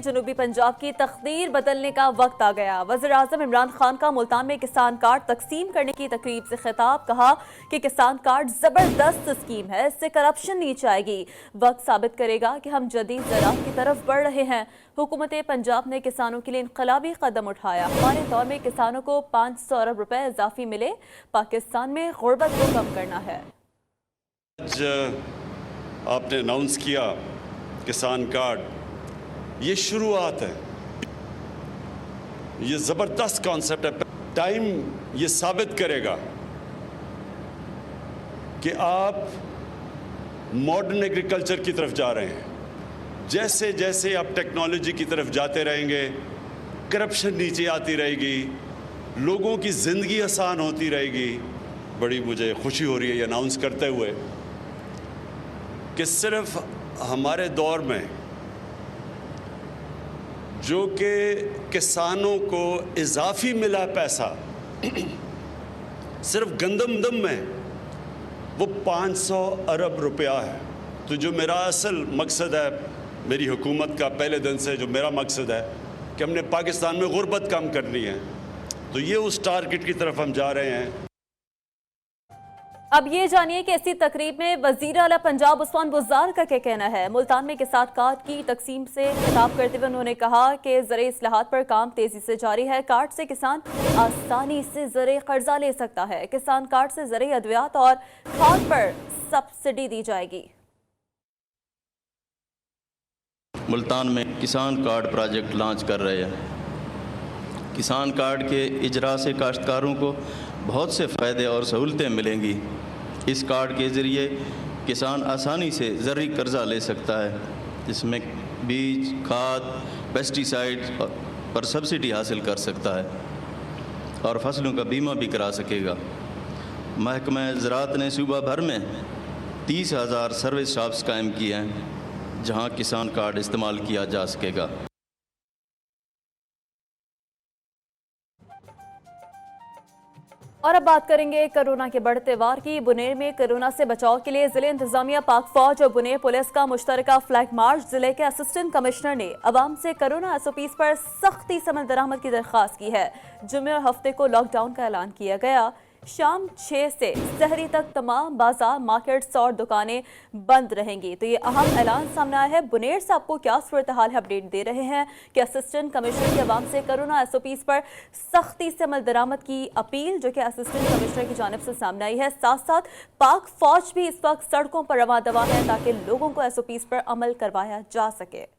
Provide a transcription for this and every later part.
जनूबी पंजाब की तकदीर बदलने का वक्त आ गया। वज़ीर-ए-आज़म इमरान खान का मुल्तान में किसान कार्ड तकसीम करने की तकरीब से खिताब। कहा कि किसान कार्ड जबरदस्त स्कीम है, इससे करप्शन नीचे आएगी। वक्त साबित करेगा कि हम जदीद ज़राअत की तरफ बढ़ रहे हैं। हुकूमत पंजाब ने किसानों के लिए इनकलाबी कदम उठाया। हमारे दौर में किसानों को 500 अरब रुपए इजाफी मिले। पाकिस्तान में गुर्बत को कम करना है। आपने अनाउंस किया किसान कार्ड, ये शुरुआत है, ये ज़बरदस्त कॉन्सेप्ट है। टाइम ये साबित करेगा कि आप मॉडर्न एग्रीकल्चर की तरफ जा रहे हैं। जैसे जैसे आप टेक्नोलॉजी की तरफ जाते रहेंगे, करप्शन नीचे आती रहेगी, लोगों की ज़िंदगी आसान होती रहेगी। बड़ी मुझे खुशी हो रही है ये अनाउंस करते हुए कि सिर्फ हमारे दौर में जो कि किसानों को इजाफी मिला पैसा सिर्फ गंदम में वो 500 अरब रुपया है। तो जो मेरा असल मकसद है, मेरी हुकूमत का पहले दिन से जो मेरा मकसद है कि हमने पाकिस्तान में गुर्बत कम करनी है, तो ये उस टारगेट की तरफ हम जा रहे हैं। अब ये जानिए कि इसी तकरीब में वजीर आला पंजाब उस्मान बुज़दार का क्या कहना है। मुल्तान में किसान कार्ड की तकसीम से खिताब करते हुए उन्होंने कहा कि ज़रे इस्लाहात पर काम तेजी से जारी है। कार्ड से किसान आसानी से ज़रे कर्जा ले सकता है। किसान कार्ड से ज़रे अद्वियात और खाद पर सब्सिडी दी जाएगी। मुल्तान में किसान कार्ड प्रोजेक्ट लॉन्च कर रहे हैं। किसान कार्ड के इजरा से काश्तकारों को बहुत से फ़ायदे और सहूलतें मिलेंगी। इस कार्ड के ज़रिए किसान आसानी से ज़रूरी कर्ज़ा ले सकता है, जिसमें बीज, खाद, पेस्टिसाइड पर सब्सिडी हासिल कर सकता है और फसलों का बीमा भी करा सकेगा। महकमा ज़राअत ने सूबा भर में 30,000 सर्विस शॉप्स कायम किए हैं, जहां किसान कार्ड इस्तेमाल किया जा सकेगा। और अब बात करेंगे कोरोना के बढ़ते वार की। बुनेर में कोरोना से बचाव के लिए जिले इंतजामिया, पाक फौज और बुनेर पुलिस का मुश्तरका फ्लैग मार्च। जिले के असिस्टेंट कमिश्नर ने अवाम से कोरोना SOPs पर सख्ती से अमल दरामद की दरख्वास्त की है। जुमे और हफ्ते को लॉकडाउन का ऐलान किया गया। शाम 6 से सहरी तक तमाम बाजार, मार्केट्स और दुकानें बंद रहेंगी। तो ये अहम ऐलान सामने आया है। बुनेर से आपको क्या सूरत हाल है अपडेट दे रहे हैं कि असिस्टेंट कमिश्नर की अवाम से कोरोना SOPs पर सख्ती से अमल दरामद की अपील जो कि असिस्टेंट कमिश्नर की जानिब से सामने आई है। साथ साथ पाक फौज भी इस वक्त सड़कों पर रवा दवा है ताकि लोगों को SOPs पर अमल करवाया जा सके।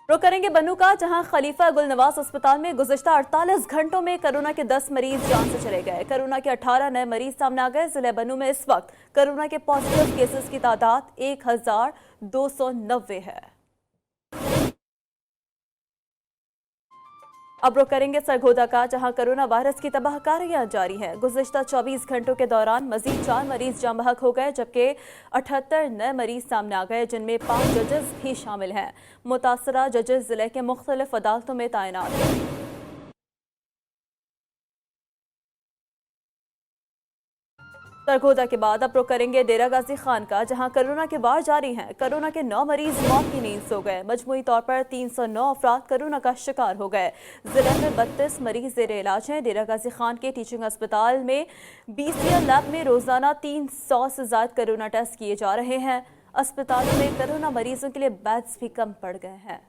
रुक करेंगे बन्नू का, जहां खलीफा गुल नवाज अस्पताल में गुज़िश्ता 48 घंटों में कोरोना के 10 मरीज जान से चले गए। कोरोना के 18 नए मरीज सामने आ गए। जिले बन्नू में इस वक्त कोरोना के पॉजिटिव केसेस की तादाद 1290 है। अब रुक करेंगे सरगोदा का, जहां कोरोना वायरस की तबाहकारियां जारी हैं। गुज़िश्ता 24 घंटों के दौरान मजीद 4 मरीज जाँ बहक हो गए, जबकि 78 नए मरीज सामने आ गए, जिनमें 5 जजेस भी शामिल हैं। मुतासरा जजेस जिले के मुख्तलिफ अदालतों में तैनात हैं। सरगोदा के बाद अब रुक करेंगे डेरा गाजी खान का, जहां कोरोना के वार जारी हैं। कोरोना के 9 मरीज मौत की नींद सो गए। मजमूई तौर पर 309 अफराद कोरोना का शिकार हो गए। जिले में 32 मरीज जेर इलाज हैं। डेरा गाजी खान के टीचिंग अस्पताल में BCL लैब में रोजाना 300 से ज्यादा कोरोना टेस्ट किए जा रहे हैं। अस्पतालों में कोरोना मरीजों के लिए बेड्स भी कम पड़ गए हैं।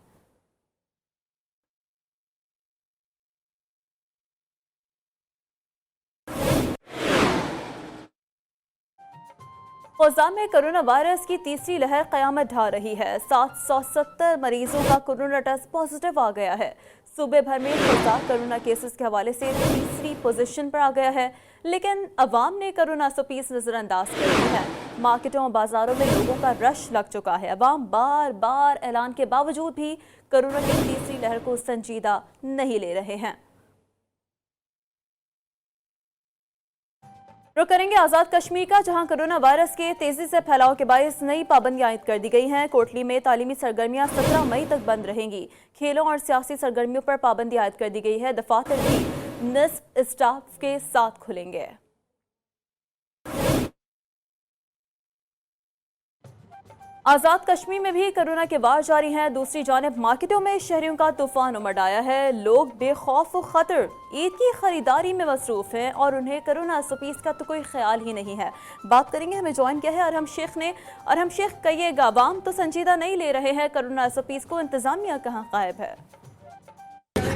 ग़ज़ा में कोरोना वायरस की तीसरी लहर क़यामत ढा रही है। 770 मरीजों का कोरोना टेस्ट पॉजिटिव आ गया है। सूबे भर में ग़ज़ा कोरोना केसेस के हवाले से तीसरी पोजीशन पर आ गया है, लेकिन अवाम ने कोरोना SOPs नज़रअंदाज कर दी है। मार्केटों और बाजारों में लोगों का रश लग चुका है। अवाम बार बार ऐलान के बावजूद भी कोरोना की तीसरी लहर को संजीदा नहीं ले रहे हैं। रुक करेंगे आज़ाद कश्मीर का, जहां कोरोना वायरस के तेजी से फैलाव के बायस नई पाबंदियां आयद कर दी गई हैं। कोटली में तालीमी सरगर्मियां 17 मई तक बंद रहेंगी। खेलों और सियासी सरगर्मियों पर पाबंदी आयद कर दी गई है। दफातर भी निस्फ स्टाफ के साथ खुलेंगे। आजाद कश्मीर में भी कोरोना के वार जारी हैं। दूसरी जानिब मार्केटों में शहरियों का तूफान उमड़ आया है। लोग बेखौफ व खतर ईद की खरीदारी में मसरूफ हैं और उन्हें कोरोना एसओपीज का तो कोई ख्याल ही नहीं है। बात करेंगे, हमें ज्वाइन किया है अरहम शेख ने। अरहम शेख, कहिएगा, आवाम तो संजीदा नहीं ले रहे हैं कोरोना एसओपीज को, इंतजामिया कहाँ गायब है?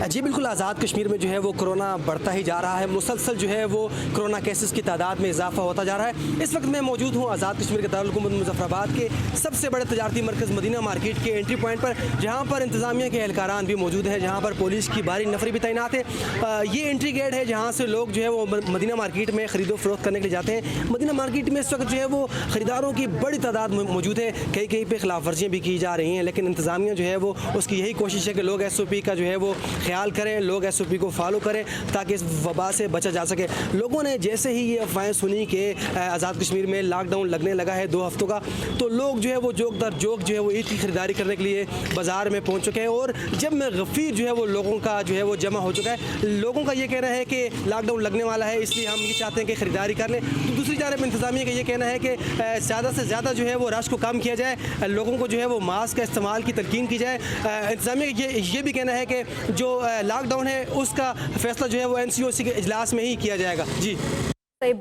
जी बिल्कुल, आज़ाद कश्मीर में जो है वो कोरोना बढ़ता ही जा रहा है। मुसलसल जो है वो कोरोना केसेस की तादाद में इजाफा होता जा रहा है। इस वक्त मैं मौजूद हूँ आज़ाद कश्मीर के दारुल-हुकूमत मुज़फ़्फ़राबाद के सबसे बड़े तजारती मरकज़ मदीना मार्केट के एंट्री पॉइंट पर, जहाँ पर इंतज़ामिया के एहलकारान भी मौजूद हैं, जहाँ पर पुलिस की भारी नफरी भी तैनात है। ये एंट्री गेट है जहाँ से लोग जो है वो मदीना मार्केट में ख़रीदो फरोख्त करने के लिए जाते हैं। मदीना मार्केट में इस वक्त जो है वो ख़रीदारों की बड़ी तादाद मौजूद है। कहीं कहीं पर खिलाफ वर्जियाँ भी की जा रही हैं, लेकिन इंतज़ामिया जो है वो उसकी यही कोशिश है कि लोग SOP का जो है वो ख्याल करें, लोग SOP को फॉलो करें ताकि इस वबा से बचा जा सके। लोगों ने जैसे ही ये अफवाहें सुनी कि आज़ाद कश्मीर में लॉकडाउन लगने लगा है 2 हफ्तों का, तो लोग जो है वो जोक दर जोक जो है वो ईद की खरीदारी करने के लिए बाज़ार में पहुंच चुके हैं। और जब में गफ़ीर जो है वो लोगों का जो है वो जमा हो चुका है। लोगों का ये कहना है कि लॉकडाउन लगने वाला है, इसलिए हम ये चाहते हैं कि ख़रीदारी कर लें। तो दूसरी जानब इंतज़ामिया का ये कहना है कि ज़्यादा से ज़्यादा जो है वो रश को कम किया जाए, लोगों को जो है वो मास्क का इस्तेमाल की तलकीन की जाए। इंतज़ामिया का ये भी कहना है कि जो लॉकडाउन है उसका फैसला जो है वो NCOC के इजलास में ही किया जाएगा। जी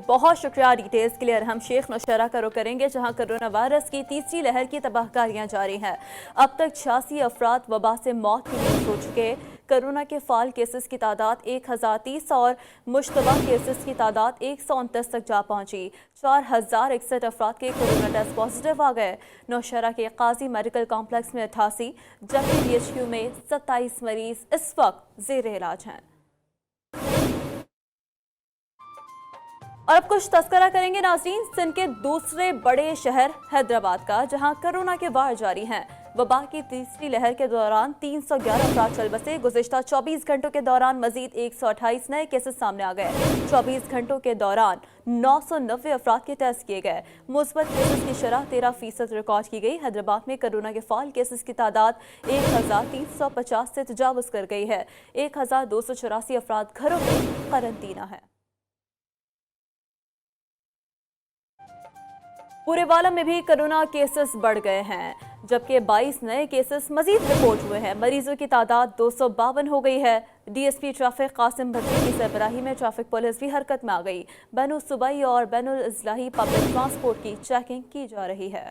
बहुत शुक्रिया डिटेल्स के लिए। अरहम शेख नौशहरा का रुख करेंगे, जहां कोरोना वायरस की तीसरी लहर की तबाहकारियां जारी हैं। अब तक 86 अफराद वबा से मौत की मौत हो चुके। कोरोना के फाल केसेस की तादाद 1030 और मुश्तबा केसेस की तादाद 129 तक जा पहुंची। 4061 अफराद के कोरोना टेस्ट पॉजिटिव आ गए। नौशहरा के काजी मेडिकल कॉम्प्लेक्स में 88 जबकि DHQ में 27 मरीज इस वक्त जेर इलाज हैं। और अब कुछ तस्करा करेंगे नाज़रीन सिंध के दूसरे बड़े शहर हैदराबाद का, जहां कोरोना के वार जारी हैं। वबा की तीसरी लहर के दौरान 311 अफराद चल बसे। गुज़िश्ता 24 घंटों के दौरान मजीद 128 नए केसेस सामने आ गए। 24 घंटों के दौरान 990 अफराद के टेस्ट किए गए। मुस्बत केसेस की शरह 13% रिकॉर्ड की गई। हैदराबाद में कोरोना के फाल केसेस की तादाद 1350 से तजावुज़ कर गई है। 1284 अफराद घरों में करंतना है। पुरेवाला में भी कोरोना केसेस बढ़ गए हैं, जबकि 22 नए केसेस मजीद रिपोर्ट हुए हैं। मरीजों की तादाद 252 हो गई है। DSP ट्रैफिक कासिम भट्टी की सरबराही में ट्रैफिक पुलिस भी हरकत में आ गई। बैनुल सूबाई और बैनुल इजलाही पब्लिक ट्रांसपोर्ट की चेकिंग की जा रही है।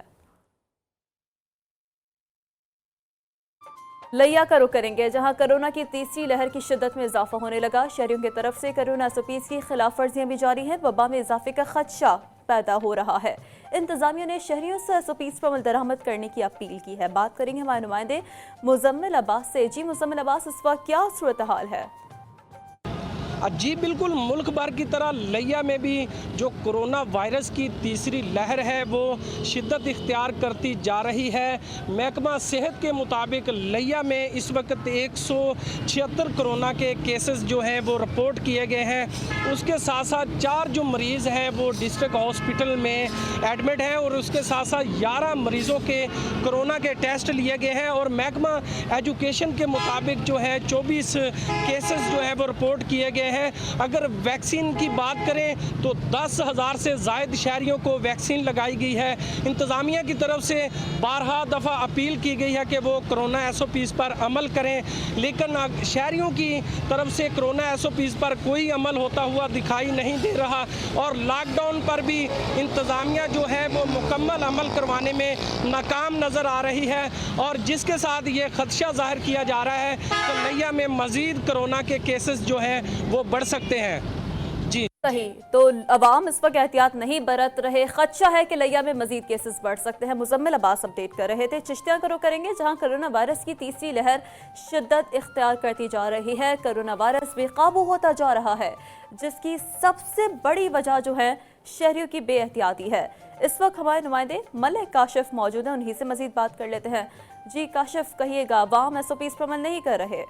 लिया का रुख करेंगे, जहां कोरोना की तीसरी लहर की शिद्दत में इजाफा होने लगा। शहरियों की तरफ से कोरोना SOPs की खिलाफ वर्जियां भी जारी हैं। वबा में इजाफे का खदशा पैदा हो रहा है। इंतजामिया ने शहरियों से SOPs पर अमल दरामद करने की अपील की है। बात करेंगे हमारे नुमाइंदे मुजम्मिल अब्बास से। जी मुजम्मिल अब्बास, इस वक्त क्या सूरत हाल है? जी बिल्कुल, मुल्क भर की तरह लिया में भी जो कोरोना वायरस की तीसरी लहर है वो शिद्दत इख्तियार करती जा रही है। महकमा सेहत के मुताबिक लिया में इस वक्त 176 कोरोना के केसेस जो हैं वो रिपोर्ट किए गए हैं। उसके साथ साथ 4 जो मरीज़ हैं वो डिस्ट्रिक्ट हॉस्पिटल में एडमिट हैं और उसके साथ साथ 11 मरीज़ों के कोरोना के टेस्ट लिए गए हैं। और महकमा एजुकेशन के मुताबिक जो है 24 केसेस जो है वो रिपोर्ट किए गए हैं। अगर वैक्सीन की बात करें तो 10,000 से ज़ायद शहरियों को वैक्सीन लगाई गई है। इंतज़ामिया की तरफ से 12 दफ़ा अपील की गई है कि वो कोरोना SOPs पर अमल करें, लेकिन शहरियों की तरफ से कोरोना SOPs पर कोई अमल होता हुआ दिखाई नहीं दे रहा। और लॉकडाउन पर भी इंतज़ामिया जो है वो मुकम्मल अमल करवाने में नाकाम नज़र आ रही है। और जिसके साथ ये खदशा ज़ाहिर किया जा रहा है कि लिया में मज़ीद कोरोना के केसेस जो हैं वो बढ़ सकते हैं। जी सही, तो अवाम इस वक्त एहतियात नहीं बरत रहे। खदशा है कि लिया में मजीद केसेस बढ़ सकते हैं। मुजम्मिल अब्बास अपडेट कर रहे थे। चिश्तिया करो करेंगे, जहां कोरोना वायरस की तीसरी लहर शिद्दत इख्तियार करती जा रही है। कोरोना वायरस बेकाबू होता जा रहा है, जिसकी सबसे बड़ी वजह जो है शहरियों की बेएहतियाती है। इस वक्त हमारे नुमाइंदे मलिक काशिफ मौजूद हैं, उन्हीं से मजीद बात कर लेते हैं। जी काशिफ, कहिएगा, अवाम SOPs पर अमल नहीं कर रहे?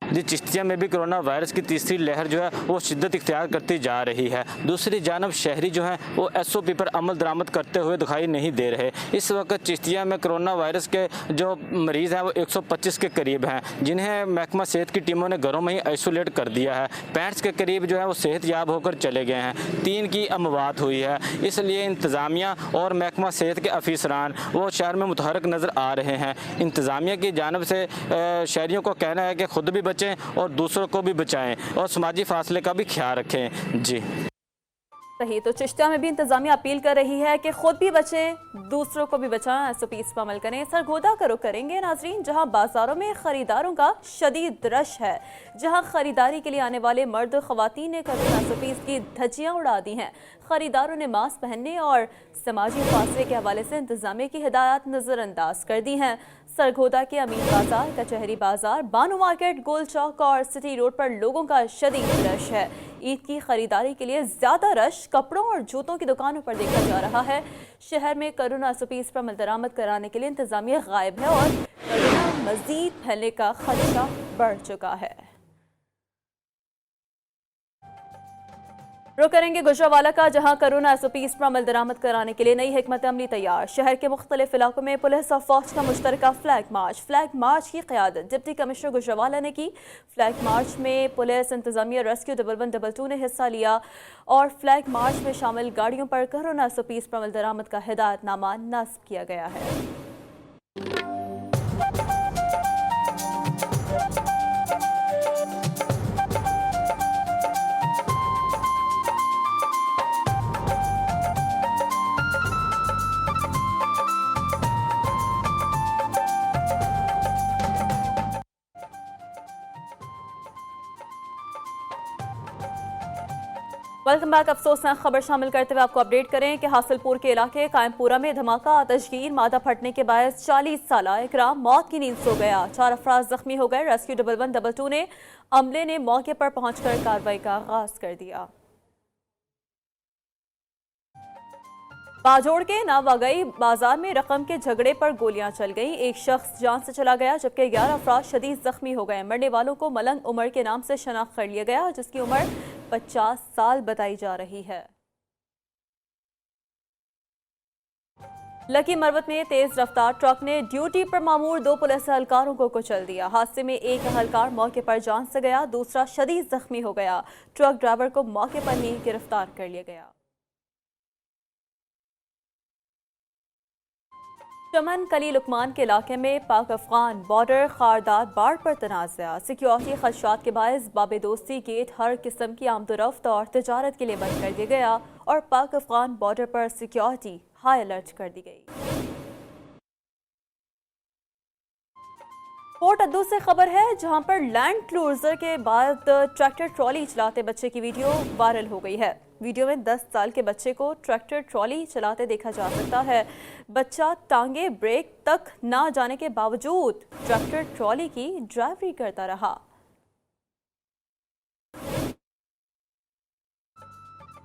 जी चिश्तिया में भी कोरोना वायरस की तीसरी लहर जो है वो शिद्दत इख्तियार करती जा रही है। दूसरी जानब शहरी जो हैं वो SOP पर अमल दरामद करते हुए दिखाई नहीं दे रहे। इस वक्त चिश्तिया में कोरोना वायरस के जो मरीज़ हैं वो 125 के करीब हैं, जिन्हें महकमा सेहत की टीमों ने घरों में ही आइसोलेट कर दिया है। 65 के करीब जो है वो सेहतयाब होकर चले गए हैं। 3 की अमवात हुई है। इसलिए इंतज़ामिया और महकमा सेहत के अफसरान वो शहर में मुतहरक नज़र आ रहे हैं। इंतज़ामिया की जानब से शहरियों को कहना है कि खुद भी बचें और दूसरों को भी बचाएं और समाजी फासले का भी ख्याल रखें। जी सही, तो चिश्तिया में भी इंतजामिया अपील कर रही है कि खुद भी बचें, दूसरों को भी बचाएं, SOPs पर अमल करें। सरगोदा का रुख करेंगे नाजरीन, जहां बाजारों में खरीदारों का शदीद रश है, जहां खरीदारी के लिए आने वाले मर्द और खवातीन ने कोरोना SOPs की धज्जियां उड़ा दी हैं। खरीदारों ने मास्क पहनने और समाजी फासले के हवाले से इंतजामिया की हिदायत नज़रअंदाज कर दी हैं। सरगोदा के अमीन बाजार, कचहरी बाजार, बानो मार्केट, गोल चौक और सिटी रोड पर लोगों का शदीद रश है। ईद की खरीदारी के लिए ज्यादा रश कपड़ों और जूतों की दुकानों पर देखा जा रहा है। शहर में कोरोना SOPs पर अमल दरामद कराने के लिए इंतजामिया गायब है और कोरोना मजीद फैलने का खदशा बढ़ चुका है। रुख करेंगे गुजरावाला का, जहां कोरोना SOPs पर अमल दरामद कराने के लिए नई हिकमत अमली तैयार। शहर के मुख्तलिफ इलाकों में पुलिस और फौज का मुश्तरका फ्लैग मार्च की क़यादत डिप्टी कमिश्नर गुजरावाला ने की। फ्लैग मार्च में पुलिस, इंतजामिया, रेस्क्यू 11122 ने हिस्सा लिया और फ्लैग मार्च में शामिल गाड़ियों पर कोरोना SOPs पर अमल दरामद का हिदायतनामा नस्ब किया गया है। Welcome back. अफसोसनाक खबर शामिल करते हुए आपको अपडेट करें कि हासिलपुर के इलाके कायमपुरा में धमाका, आतिशगीर, मादा फटने के बायस 40 साला इकराम मौत की नींद सो गया। 4 अफराद जख्मी हो गए। रेस्क्यू 11122 ने अमले ने मौके पर पहुंचकर कार्रवाई का आगाज कर दिया। बाजोड़ के नावागई बाजार में रकम के झगड़े पर गोलियां चल गई। एक शख्स जान से चला गया जबकि 11 अफराद शदीद जख्मी हो गए। मरने वालों को मलंग उमर के नाम से शनाख्त कर लिया गया, जिसकी उम्र 50 साल बताई जा रही है। लकी मरवत में तेज रफ्तार ट्रक ने ड्यूटी पर मामूर 2 पुलिस एहलकारों को कुचल दिया। हादसे में एक एहलकार मौके पर जान से गया, दूसरा शदीद जख्मी हो गया। ट्रक ड्राइवर को मौके पर ही गिरफ्तार कर लिया गया। चमन कली लुकमान के इलाके में पाक अफगान बॉर्डर खारदार बाढ़ पर तनाज़ा। सिक्योरिटी खदशात के बायस बाबे दोस्ती गेट हर किस्म की आमदोरफ्त और तजारत के लिए बंद कर दिया गया और पाक अफगान बॉर्डर पर सिक्योरिटी हाई अलर्ट कर दी गई। पोर्ट अद्दू से खबर है, जहां पर लैंड क्रूजर के बाद ट्रैक्टर ट्रॉली चलाते बच्चे की वीडियो वायरल हो गई है। वीडियो में 10 साल के बच्चे को ट्रैक्टर ट्रॉली चलाते देखा जा सकता है। बच्चा टांगे ब्रेक तक ना जाने के बावजूद ट्रैक्टर ट्रॉली की ड्राइवरी करता रहा।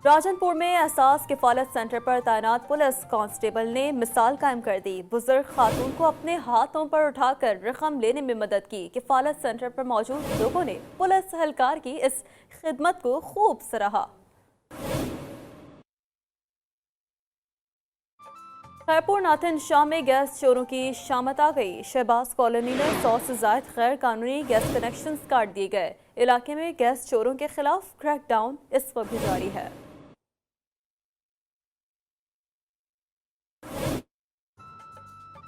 राजनपुर में एहसास किफालत सेंटर पर तैनात पुलिस कांस्टेबल ने मिसाल कायम कर दी। बुजुर्ग खातून को अपने हाथों पर उठाकर रकम लेने में मदद की। किफालत सेंटर पर मौजूद लोगों ने पुलिस एहलकार की इस खिदमत को खूब सराहा। खैरपुर नाथिन शाह में गैस चोरों की शामत आ गई। शहबाज कॉलोनी में 100 से ज्यादा गैर कानूनी गैस कनेक्शंस काट दिए गए। इलाके में गैस चोरों के खिलाफ क्रैकडाउन इस वक्त भी जारी है।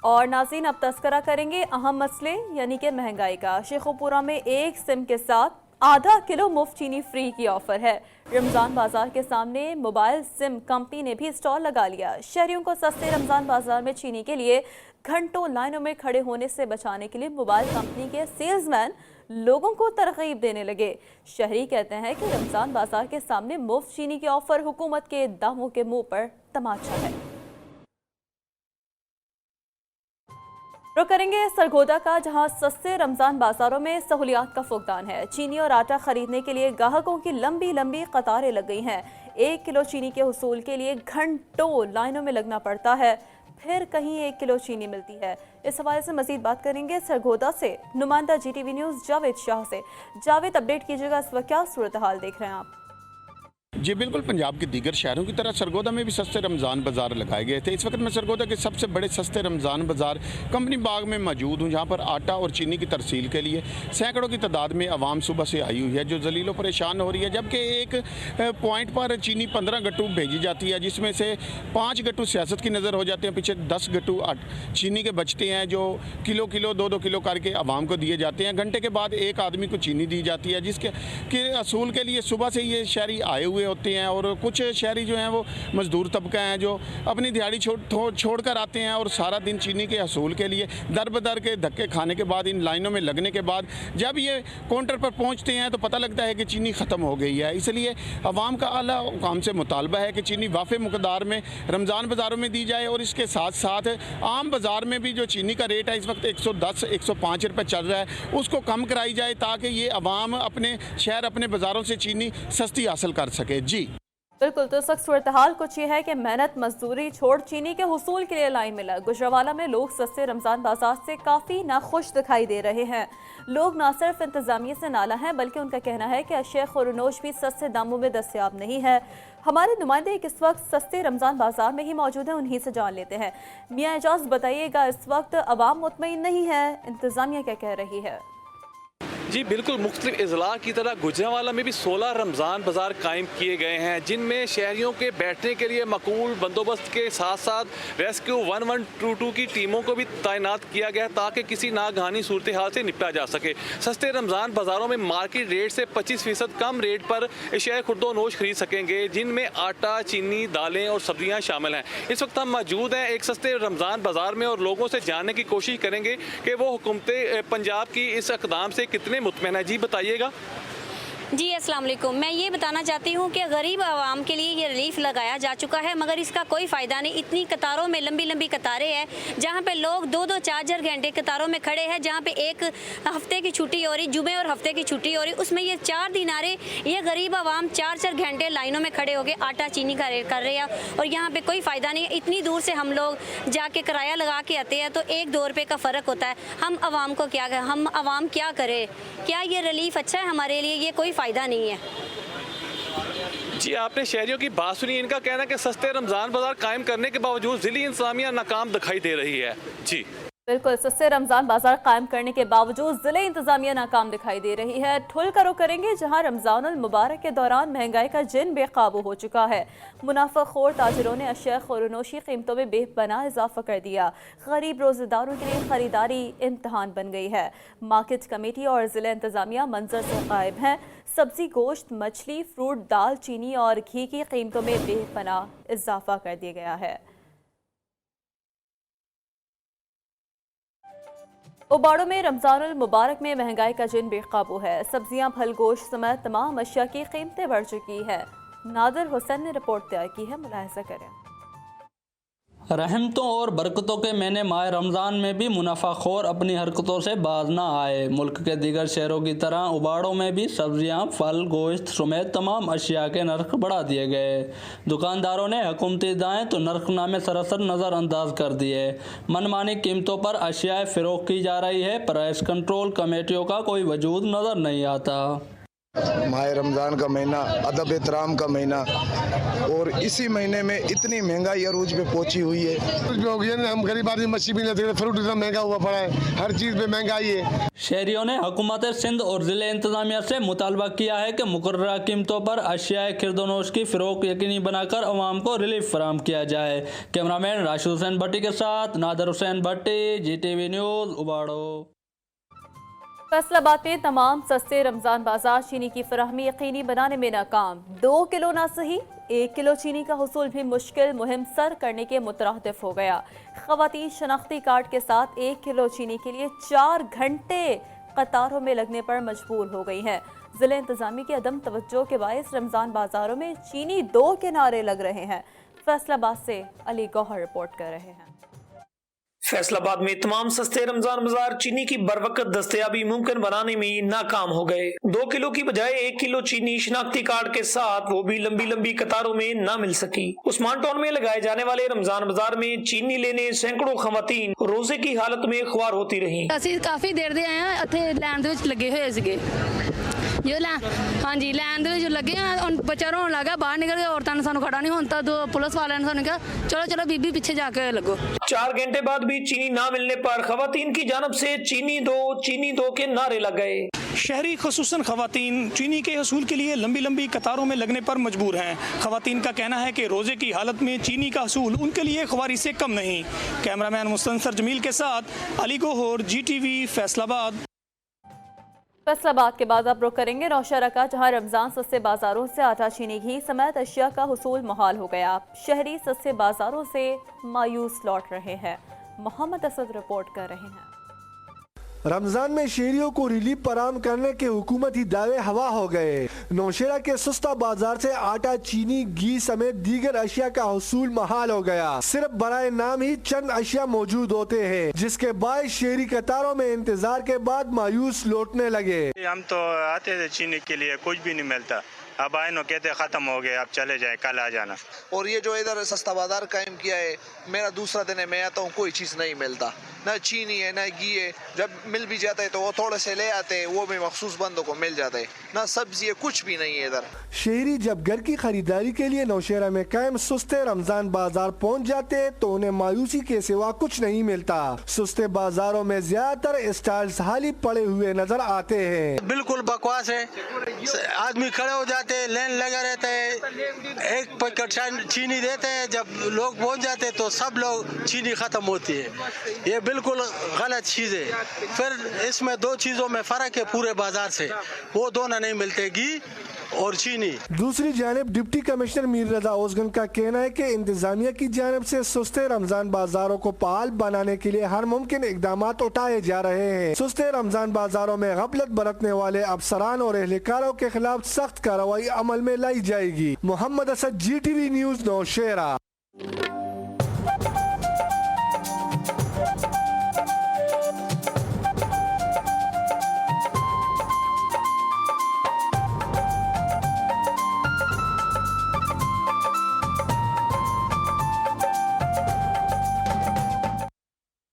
और नाज़रीन, अब तस्करा करेंगे अहम मसले यानी कि महंगाई का। शेखोपुरा में एक सिम के साथ आधा किलो मुफ्त चीनी फ्री की ऑफर है। रमजान बाजार के सामने मोबाइल सिम कंपनी ने भी स्टॉल लगा लिया। शहरियों को सस्ते रमजान बाजार में चीनी के लिए घंटों लाइनों में खड़े होने से बचाने के लिए मोबाइल कंपनी के सेल्समैन लोगों को तरगीब देने लगे। शहरी कहते हैं कि रमजान बाजार के सामने मुफ्त चीनी की ऑफर हुकूमत के दावों के मुंह पर तमाचा है। रुख करेंगे सरगोदा का, जहां सस्ते रमजान बाजारों में सहूलियात का फुकदान है। चीनी और आटा खरीदने के लिए ग्राहकों की लंबी लंबी कतारें लग गई हैं। 1 किलो चीनी के हुसूल के लिए घंटों लाइनों में लगना पड़ता है। फिर कहीं 1 किलो चीनी मिलती है। इस हवाले से मजीद बात करेंगे सरगोदा से नुमाइंदा GTV न्यूज़ जावेद शाह से। जावेद, अपडेट कीजिएगा, इस वक्त क्या सूरत हाल देख रहे हैं आप? जी बिल्कुल, पंजाब के दीगर शहरों की तरह सरगोदा में भी सस्ते रमज़ान बाज़ार लगाए गए थे। इस वक्त मैं सरगोदा के सबसे बड़े सस्ते रमज़ान बाज़ार कंपनी बाग में मौजूद हूँ, जहाँ पर आटा और चीनी की तरसील के लिए सैकड़ों की तादाद में आवाम सुबह से आई हुई है, जो जलीलो परेशान हो रही है। जबकि एक पॉइंट पर चीनी 15 गट्टू भेजी जाती है, जिसमें से 5 गट्टू सियासत की नज़र हो जाते हैं, पीछे 10 गट्टू चीनी के बचते हैं, जो किलो 2-2 किलो करके आवाम को दिए जाते हैं। घंटे के बाद एक आदमी को चीनी दी जाती है, जिसके असूल के लिए सुबह से ये शहरी आए हुए होते हैं। और कुछ शहरी जो हैं वो मजदूर तबका हैं, जो अपनी दिहाड़ी छोड़ कर आते हैं और सारा दिन चीनी के असूल के लिए दर बदर के धक्के खाने के बाद, इन लाइनों में लगने के बाद जब ये काउंटर पर पहुंचते हैं तो पता लगता है कि चीनी ख़त्म हो गई है। इसलिए आवाम का आला हुकाम से मुतालबा है कि चीनी वाफ़े मुकदार में रमज़ान बाज़ारों में दी जाए। और इसके साथ साथ आम बाज़ार में भी जो चीनी का रेट है इस वक्त 110-105 रुपये चल रहा है, उसको कम कराई जाए, ताकि ये आवाम अपने शहर, अपने बाज़ारों से चीनी सस्ती हासिल कर सके। जी बिल्कुल, तो इस वक्त सूरत हाल कुछ ये है कि मेहनत मजदूरी छोड़ चीनी के हुसूल के लिए लाइन में लग गुजरावाला में लोग सस्ते रमज़ान बाजार से काफ़ी नाखुश दिखाई दे रहे हैं। लोग न सिर्फ इंतज़ामिया से नाला हैं, बल्कि उनका कहना है कि अशिया खुरनोश भी सस्ते दामों में दस्तयाब नहीं है। हमारे नुमाइंदे इस वक्त सस्ते रमज़ान बाजार में ही मौजूद हैं, उन्हीं से जान लेते हैं। मियाँ एजाज, बताइएगा, इस वक्त अवाम मुतमईन नहीं है, इंतज़ामिया क्या कह रही है? जी बिल्कुल, मुख्तलिफ अजला की तरह गुजरांवाला में भी 16 रमज़ान बाज़ार कायम किए गए हैं, जिनमें शहरियों के बैठने के लिए मकबूल बंदोबस्त के साथ साथ रेस्क्यू 1122 की टीमों को भी तैनात किया गया, ताकि किसी नागहानी सूरत हाल से निपटा जा सके। सस्ते रमज़ान बाज़ारों में मार्केट रेट से 25% कम रेट पर अशिया खुर्दोनोश खरीद सकेंगे, जिनमें आटा, चीनी, दालें और सब्जियाँ शामिल हैं। इस वक्त हम मौजूद हैं एक सस्ते रमज़ान बाज़ार में और लोगों से जानने की कोशिश करेंगे कि वो हुकूमत पंजाब की इस इक़दाम से कितने मुतमईन है। जी बताइएगा। जी अस्सलाम वालेकुम। मैं ये बताना चाहती हूँ कि गरीब आवाम के लिए ये रिलीफ लगाया जा चुका है, मगर इसका कोई फ़ायदा नहीं। इतनी कतारों में लंबी लंबी कतारें हैं, जहाँ पे लोग 2-2 4-4 घंटे कतारों में खड़े हैं, जहाँ पे एक हफ्ते की छुट्टी हो रही, जुमे और हफ्ते की छुट्टी हो रही, उसमें ये 4 दिनारे ये गरीब आवाम 4-4 घंटे लाइनों में खड़े हो गए आटा चीनी का रेट कर रहे हैं, और यहाँ पर कोई फ़ायदा नहीं है। इतनी दूर से हम लोग जाके किराया लगा के आते हैं तो 1-2 रुपये का फ़र्क होता है। हम आवाम को क्या करें, हम आवाम क्या करें? क्या ये रिलीफ अच्छा है हमारे लिए? ये कोई फ़ायदा नहीं है। जी आपने शहरियों की बात सुनी, इनका कहना है कि सस्ते रमज़ान बाज़ार कायम करने के बावजूद ज़िली इंतज़ामिया नाकाम दिखाई दे रही है। जी बिल्कुल, सस्ते रमज़ान बाजार कायम करने के बावजूद ज़िले इंतज़ामिया नाकाम दिखाई दे रही है। ठुल करो करेंगे जहां रमज़ानुल मुबारक के दौरान महंगाई का जिन बेकाबू हो चुका है। मुनाफाखोर ताजिरों ने अशिया खुरनोशी कीमतों में बेपनाह इजाफा कर दिया। गरीब रोज़ेदारों के लिए खरीदारी इम्तहान बन गई है। मार्केट कमेटी और ज़िला इंतज़ामिया मंजर से गायब हैं। सब्जी, गोश्त, मछली, फ्रूट, दाल, चीनी और घी की कीमतों में बेपनाह इजाफा कर दिया गया है। उबाड़ों में रमज़ानुल मुबारक में महंगाई का जिन बेकाबू है। सब्जियां, फल, गोश्त समेत तमाम अशिया की कीमतें बढ़ चुकी हैं। नादिर हुसैन ने रिपोर्ट तैयार की है, मुलाहिजा करें। रहमतों और बरकतों के महीने माह रमज़ान में भी मुनाफाखोर अपनी हरकतों से बाज ना आए। मुल्क के दीगर शहरों की तरह उबाड़ों में भी सब्जियां, फल, गोश्त समेत तमाम अशिया के नर्क बढ़ा दिए गए। दुकानदारों ने हुकूमती दाएँ तो नर्कनामे सरासर नज़रअंदाज कर दिए। मनमानी कीमतों पर अशिया फ़रोख्त की जा रही है। प्राइस कंट्रोल कमेटियों का कोई वजूद नज़र नहीं आता। माह रमज़ान का महीना, अदब एहतराम का महीना, और इसी महीने में इतनी महंगाई अरूज पे पहुंची हुई है। कुछ भी हो गया ना, हम गरीब आदमी मछली भी नहीं, फ्रूट इतना महंगा हुआ पड़ा है, हर चीज़ पे महंगाई है। शहरियों ने हुकूमत सिंध और ज़िले इंतज़ामिया से मुतालबा किया है कि मुकर्ररा कीमतों पर अशिया खिरदोनोश की फ़रोख्त यकीनी बनाकर अवाम को रिलीफ फराहम किया जाए। कैमरामैन राशिद हुसैन भट्टी के साथ नादिर हुसैन भट्टी, GTV न्यूज़, उबाड़ो। फैसलाबाद में तमाम सस्ते रमज़ान बाजार चीनी की फराहमी यकीनी बनाने में नाकाम। 2 किलो ना सही 1 किलो चीनी का हुसूल भी मुश्किल, मुहिम सर करने के मुतरादिफ हो गया। ख़वातीन शनाख्ती कार्ड के साथ 1 किलो चीनी के लिए 4 घंटे कतारों में लगने पर मजबूर हो गई हैं। ज़िले इंतज़ामिया की अदम तवज्जो के बायस रमज़ान बाजारों में चीनी 2 के नारे लग रहे हैं। फैसलाबाद से अली गौहर रिपोर्ट कर रहे हैं। फैसलाबाद में तमाम सस्ते रमजान बाजार चीनी की बरवकत दस्तयाबी मुमकिन बनाने में नाकाम हो गए। 2 किलो की बजाय 1 किलो चीनी शिनाख्ती कार्ड के साथ वो भी लंबी लंबी कतारों में न मिल सकी। उस्मान टाउन में लगाए जाने वाले रमजान बाजार में चीनी लेने सैकड़ों खवातीन रोजे की हालत में ख्वार होती रही। काफी देर दे आए हैं, इत्थे लाइन दे विच लगे हुए सीगे जो हाँ जी लाइन दे विच लगे हैं, बच्चा रोन लगा, बाहर निकल गए, औरतां ने सानू खड़ा नहीं होता, तो पुलिस वाले ने सानू कहा चलो चलो बीबी पीछे जाके लगो। 4 घंटे बाद भी चीनी ना मिलने पर खवातीन की जानब से चीनी दो के नारे लग गए। शहरी खुसूसन खवातीन चीनी के हसूल के लिए लंबी लंबी कतारों में लगने पर मजबूर हैं। खवातीन का कहना है कि रोजे की हालत में चीनी का हसूल उनके लिए ख्वारी से कम नहीं। कैमरामैन मुस्तनसर जमील के साथ अली गोहर, GTV, फैसलाबाद। फैसलाबाद के बाद अब रुख करेंगे नौशहरा का, जहां रमजान सस्ते बाजारों से आटा, चीनी, घी समेत अशिया का हुसूल मुहाल हो गया। शहरी सस्ते बाजारों से मायूस लौट रहे हैं। मोहम्मद असद रिपोर्ट कर रहे हैं। रमजान में शहरियों को रिलीफ फराहम करने के हुकूमती दावे हवा हो गए। नौशहरा के सस्ता बाजार से आटा, चीनी, घी समेत दीगर अशिया का हुसूल महाल हो गया। सिर्फ बराए नाम ही चंद अशिया मौजूद होते हैं, जिसके बाद शहरी कतारों में इंतजार के बाद मायूस लौटने लगे। हम तो आते थे चीनी के लिए, कुछ भी नहीं मिलता। अब आए नो कहते खत्म हो गए, अब चले जाए, कल आ जाना। और ये जो इधर सस्ता बाजार कायम किया है, मेरा दूसरा दिन है, मैं आता हूँ, कोई चीज़ नहीं मिलता, ना चीनी है ना घी है। जब मिल भी जाता है तो वो थोड़े से ले आते हैं, वो भी मखसूस बंदों को मिल जाता है, ना सब्जी है, कुछ भी नहीं है इधर। शहरी जब घर की खरीदारी के लिए नौशहरा में कायम सस्ते रमजान बाजार पहुँच जाते हैं तो उन्हें मायूसी के सिवा कुछ नहीं मिलता। सस्ते बाजारों में ज्यादातर स्टॉल्स खाली पड़े हुए नजर आते हैं। बिल्कुल बकवास है, आदमी खड़े हो जाते हैं, लाइन लगा रहता है, एक पैकेट चीनी देते हैं, जब लोग पहुंच जाते हैं तो सब लोग चीनी खत्म होती है। ये बिल्कुल गलत चीज़ है। फिर इसमें 2 चीज़ों में फ़र्क है पूरे बाजार से, वो दोनों नहीं मिलते, घी और चीनी। दूसरी जानिब डिप्टी कमिश्नर मीर रजा ओसगन का कहना है कि इंतजामिया की जानिब से सस्ते रमजान बाजारों को बहाल बनाने के लिए हर मुमकिन इकदाम उठाए जा रहे हैं। सस्ते रमजान बाजारों में गफलत बरतने वाले अफसरान और एहलकारों के खिलाफ सख्त कार्रवाई अमल में लाई जाएगी। Mohammad Asad, GTV news, Nowshera.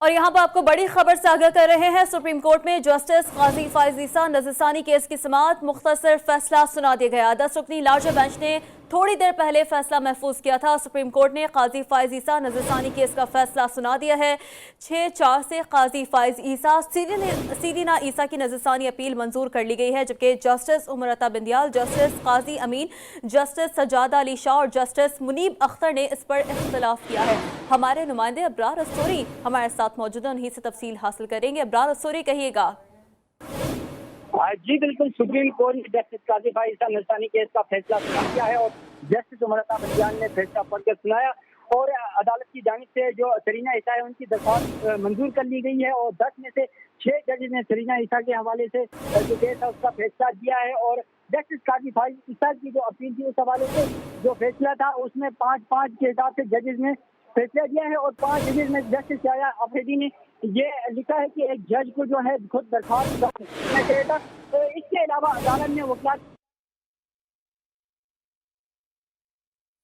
और यहाँ पर आपको बड़ी खबर से आगाह कर रहे हैं। सुप्रीम कोर्ट में जस्टिस काजी फाइज ईसा नज़रसानी केस की समाअत मुख्तसर फैसला सुना दिया गया। 10 रुकनी लार्जर बेंच ने थोड़ी देर पहले फैसला महफूज किया था। सुप्रीम कोर्ट ने काजी फाइज ईसा नज़रसानी केस का फैसला सुना दिया है। 6-4 से काजी फाइज ईसा सीरीना ईसा की नज़रसानी अपील मंजूर कर ली गई है, जबकि जस्टिस उमर अता बिंदियाल, जस्टिस काजी अमीन, जस्टिस सजादा अली शाह और जस्टिस मुनीब अख्तर ने इस पर इख्तलाफ किया है। हमारे नुमाइंदे अब्रार अस्सोरी हमारे साथ मौजूद हैं, उन्हीं से तफसील हासिल करेंगे। अब्रार अस्सोरी, कहिएगा। जी बिल्कुल, सुप्रीम कोर्ट ने जस्टिस काजी फाइज ईसा नज़रसानी केस का फैसला सुना दिया है और जस्टिस उमर अता बिंदियाल ने फैसला पढ़कर सुनाया और अदालत की जानिब से जो सरीना ईसा है उनकी दरख्वास्त मंजूर कर ली गई है और 10 में से 6 जजेस ने सरीना ईसा के हवाले से जो केस है उसका फैसला दिया है और जस्टिस काजी फाइज ईसा की जो अपील थी उस हवाले से जो फैसला था उसमें 5-5 के हिसाब से जजेस ने फैसला दिया है और 5 जजेस में जस्टिस याया अफरीदी ने ये लिखा है कि एक जज को जो है खुद दरख्वास्त करना चाहिए। तो इसके अलावा अदालत ने वकीलात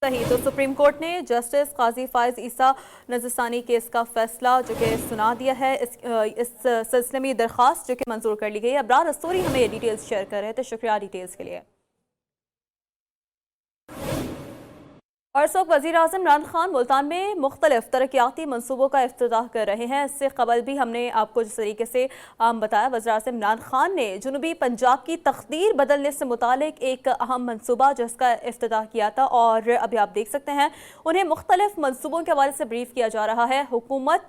सही, तो सुप्रीम कोर्ट ने जस्टिस काजी फाइज ईसा नज़रसानी केस का फैसला जो कि सुना दिया है। इस सिलसिले में दरख्वास्त जो कि मंजूर कर ली गई है। अब्रार अस्सोरी हमें ये डिटेल्स शेयर कर रहे थे, शुक्रिया डिटेल्स के लिए। और इस वक्त वज़ीर आज़म इमरान खान मुल्तान में मुख्तलिफ तरक्याती मनसूबों का इफ्तिताह कर रहे हैं। इससे कबल भी हमने आपको जिस तरीके से बताया, वज़ीर आज़म इमरान खान ने जनूबी पंजाब की तकदीर बदलने से मुतालिक एक अहम मनसूबा जिसका इफ्तिताह किया था और अभी आप देख सकते हैं उन्हें मुख्तलिफ मनसूबों के हवाले से ब्रीफ किया जा रहा है। हुकूमत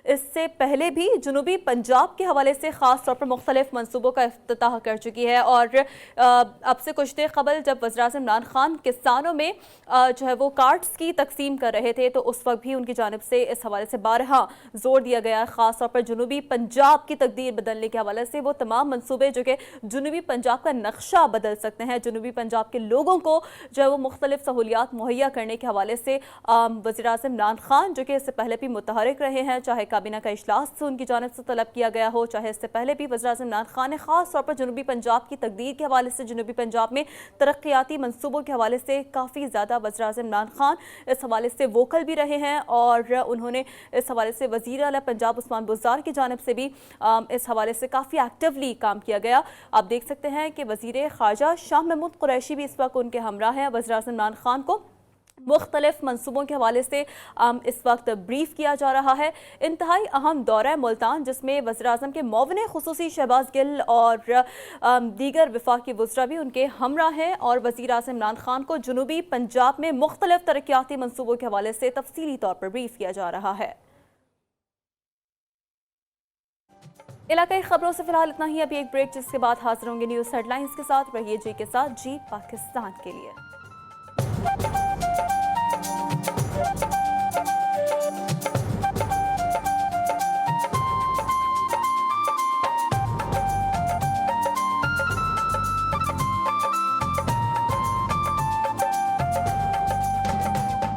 इससे पहले भी जनूबी पंजाब के हवाले से ख़ास तौर पर मुख्तलिफ मनसूबों का इफ्तिताह कर चुकी है और अब से कुछ देर कबल जब वज़ीर आज़म इमरान खान किसानों में जो है वो कार्ड्स की तकसीम कर रहे थे, तो उस वक्त भी उनकी जानिब से इस हवाले से बारहा जोर दिया गया, खास तौर पर जुनूबी पंजाब की तकदीर बदलने के हवाले से। वो तमाम मंसूबे जो कि जुनूबी पंजाब का नक्शा बदल सकते हैं, जुनूबी पंजाब के लोगों को जो है वो मुख्तलिफ सहूलियात मुहैया करने के हवाले से वज़ीर-ए-आज़म इमरान खान जो कि इससे पहले भी मुतहरिक रहे हैं, चाहे काबीना का इजलास से उनकी जानिब से तलब किया गया हो, चाहे इससे पहले भी वज़ीर-ए-आज़म इमरान खान ने खास तौर पर जुनूबी पंजाब की तकदीर के हवाले से, जुनूबी पंजाब में तरक्याती मंसूबों के हवाले से काफ़ी ज़्यादा वज़ीर-ए-आज़म इमरान खान इस हवाले से वोकल भी रहे हैं और उन्होंने इस हवाले से वज़ीर आला पंजाब उस्मान बुज़दार की जानिब से भी इस हवाले से काफ़ी एक्टिवली काम किया गया। आप देख सकते हैं कि वज़ीर ख़ारजा शाह महमूद कुरैशी भी इस वक्त उनके हमरा हैं। वज़ीर-ए-आज़म इमरान खान को मुख्तलिफ मंसूबों के हवाले से इस वक्त ब्रीफ किया जा रहा है। इंतहाई अहम दौरा मुल्तान, जिसमें वज़ीर-ए-आज़म के मुआविन खुसूसी शहबाज गिल और दीगर वफाकी वज़रा भी उनके हमरा हैं और वज़ीर-ए-आज़म इमरान खान को जुनूबी पंजाब में मुख्तलिफ तरक्याती मंसूबों के हवाले से तफसीली तौर पर ब्रीफ किया जा रहा है। इलाकाई खबरों से फिलहाल इतना ही। अभी एक ब्रेक, जिसके बाद हाजिर होंगे न्यूज़ हेडलाइंस के साथ। रहिए जी के साथ, जी पाकिस्तान के लिए।